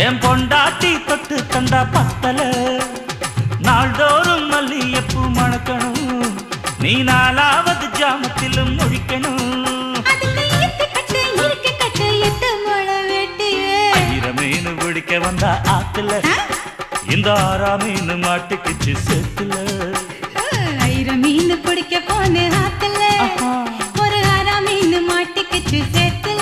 என் பொண்டாட்டி தொட்டு தந்தா பத்தல நாள்தோறும் மல்லியப்பூ மணக்கணும் நீ நாலாவது ஜாமத்திலும் முழிக்கணும் மீன் பிடிக்க வந்தா ஆத்துல இந்த 6ஆம் மீன் மாட்டுக்குச்சு சேத்துல மீன் பிடிக்க போன ஆத்துல ஒரு 6ஆம் மீன் மாட்டுக்குச்சு சேத்துல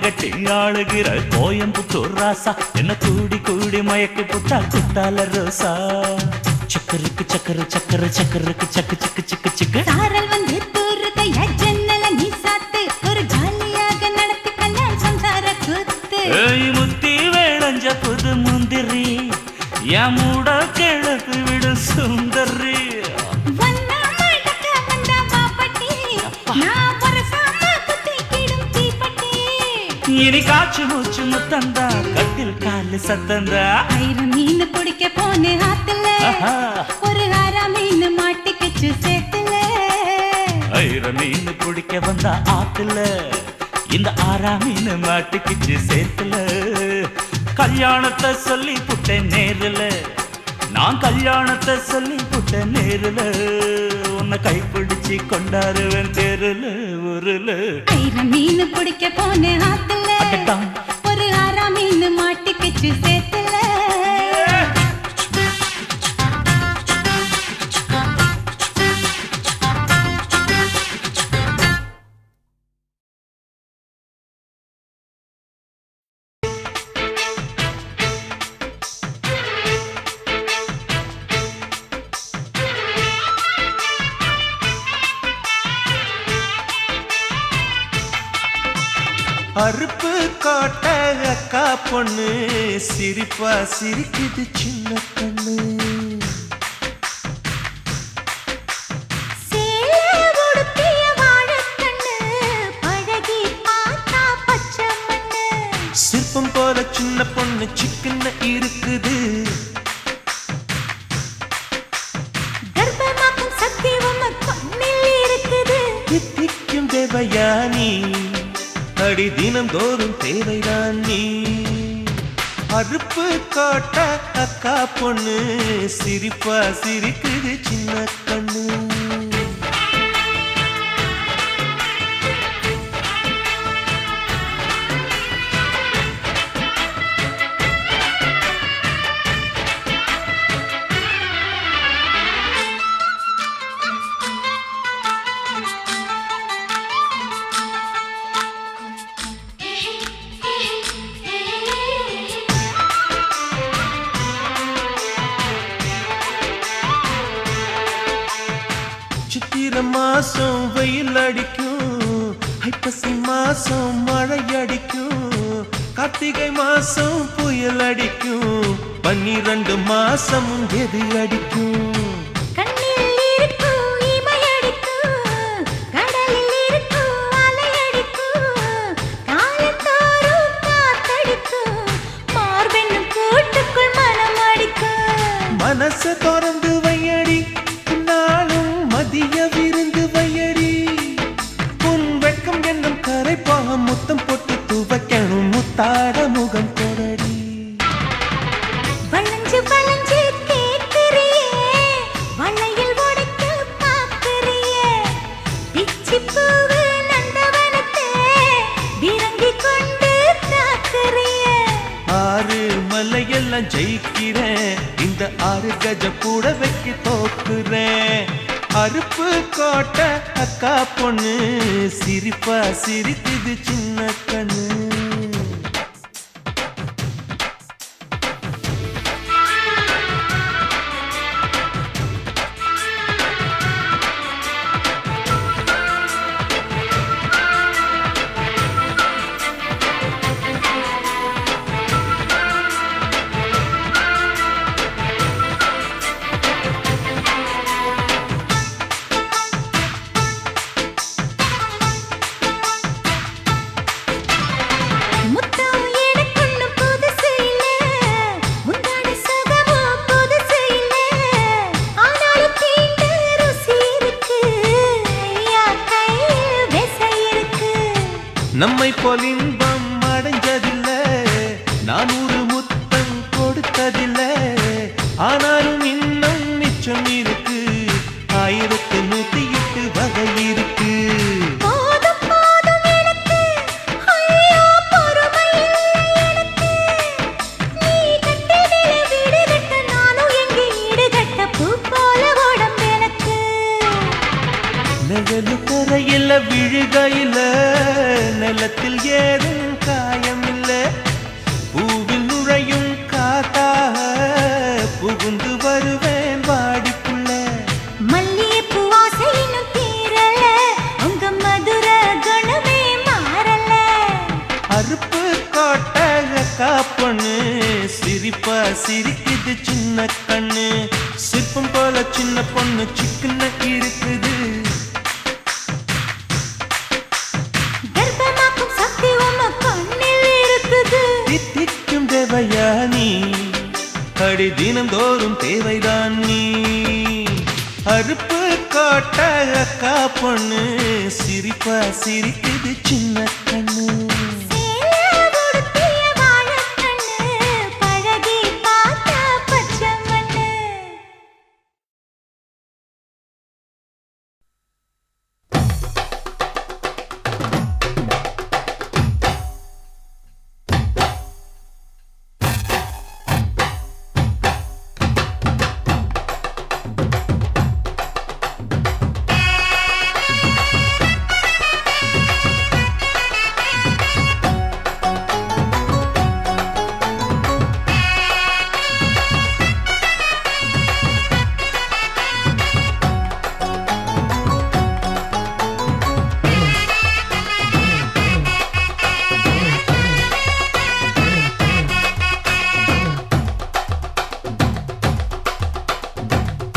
கட்டி ஆளுகிற கோயம்புத்தூர் ராசா என்ன கூடி கூடி மயக்கி புட்டா குட்டால ரோசா சக்கருக்கு சக்கரு சக்கரு சக்கருக்கு சக்கு சிக்கு சிக்கு சிக்கு சாரல் வந்து தூருதைய ஜன்னல நீ சாத்து ஒரு ஜாலியாக நடத்தி கல்யாண சம்சார கூத்து முத்தி வேளஞ்ச புது முந்திரி என் மூட கிழக்கு விடு சுந்தரி இனி காச்சு மூச்சு முத்தந்தா கட்டில் காலு சத்தந்தா 6 மீன் பிடிக்க போன ஆத்துல ஒரு 6ஆம் மீன் மாட்டிக்கிச்சு சேத்துல 6 மீன் பிடிக்க வந்தா ஆத்துல இந்த 6ஆம் மீன் மாட்டிக்கிச்சு சேத்துல கல்யாணத்தை சொல்லி புட்டேன் நேருல நான் கல்யாணத்தை சொல்லி புட்டேன் நேருல உன்னை கைப்பிடிச்சு கொண்டாருவேன் தெருல ஊருல 6 மீன் பிடிக்க போன ஆத்துல ஒரு 6ஆம் மீன் மாட்டிக்கிச்சு சேத்துல அறுப்பு கோட்டை அக்கா பொண்ணு சிரிப்பா சிரிக்குது சின்ன கண்ணு சிற்பம் போல சின்ன பொண்ணு சிக்கன இருக்குது கர்ப்பமாக்கும் சக்தி உம்ம கண்ணில் இருக்குது தித்திக்கும் தேவயானி அடி தினந்தோறும் தேவைதான் நீ அறுப்பு காட்ட அக்கா பொண்ணு சிரிப்பா சிரிக்குது சின்ன கண்ணு சித்திரை மாசம் வெயில் அடிக்கும் ஐப்பசி மாசம் மழை அடிக்கும் கார்த்திகை மாசம் புயல் அடிக்கும் 12 மாசம் எது அடிக்கும் மனச திறந்து வையடி நாளும் மதிய விருந்து வையடி உன் வெட்கம் என்னும் கரைப்பாக முத்தம் போட்டு துவைக்கணும் முத்தாட முகம் கொடடி வளைஞ்சு வளைஞ்சு கேட்கிறியே 6 கஜ கூட வைக்க தோக்குறேன். அருப்பு கோட்டை அக்கா பொண்ணு சிரிப்பா சிரிக்குது சின்ன கண்ணு. நம்மை போல் இன்பம் அடைஞ்சதில்லை, 400 முத்தம் கொடுத்ததில்லை. ஆனாலும் இன்னும் மிச்சம் இருக்கு, 1108 வகை இருக்கு. நிழலு கரையில விழுகையில நிலத்தில் ஏதும் காயம் இல்ல. பூவில் நுழையும் காத்தாக புகுந்து வருவேன் வாடிக்குள்ள. மல்லிகைப்பூ வாசை இன்னும் தீரல, உங்க மதுர குணமே மாறல. அருப்பு கோட்டை அக்கா பொண்ணு சிரிப்பா சிரிக்குது சின்ன கண்ணு. சிற்பம் போல சின்ன பொண்ணு சிக்கன இருக்குது. தித்திக்கும் தேவையா நீ, அடி தினந்தோறும் தேவைதான் நீ. அருப்பு கோட்டை அக்கா பொண்ணு சிரிப்பா சிரிக்குது சின்ன கண்ணு.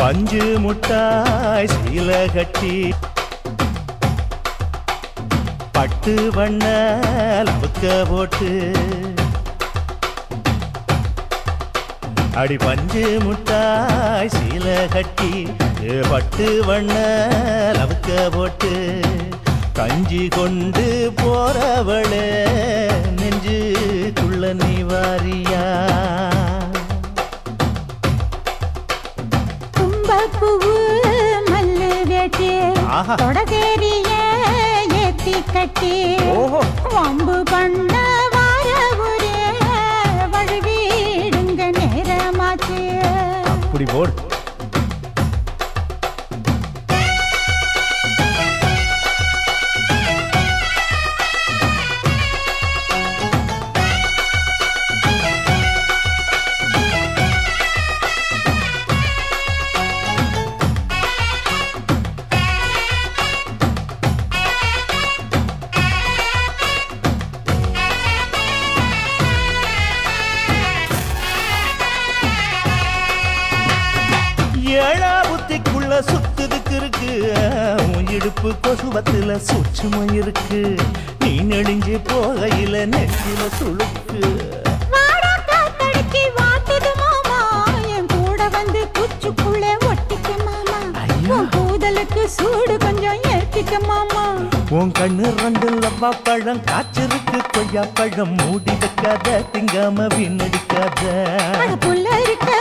பஞ்சு முட்டாய் சீல கட்டி பட்டு வண்ண லவுக்க போட்டு, அடி பஞ்சு முட்டாய் சீல கட்டி பட்டு வண்ண லவுக்க போட்டு, கஞ்சி கொண்டு போறவளே நெஞ்சுக்குள்ள நீ வாரியா. பூவு மல்லு வேட்டி தொடதேரிய ஏத்தி கட்டி, வம்பு பண்ண வார ஒரே வழுவிடுங்க நேரமாச்சு. அப்படி போடு. ஏழா புத்திக்குள்ள சுத்துதுக்கு இருக்கு, இடுப்பு கொசுவத்துல சூட்சுமம் இருக்கு. நீ நெடுஞ்சு போகையில நெஞ்சில சுழுக்கு. சூடு கொஞ்சம் ஏத்திக்க மாமா. உன் கண்ணு 2 லவ்வா பழம் காய்ச்சிருக்கு, கொய்யா பழம் மூடி வைக்காத, திங்காம வீணடிக்காத. புள்ள இருக்க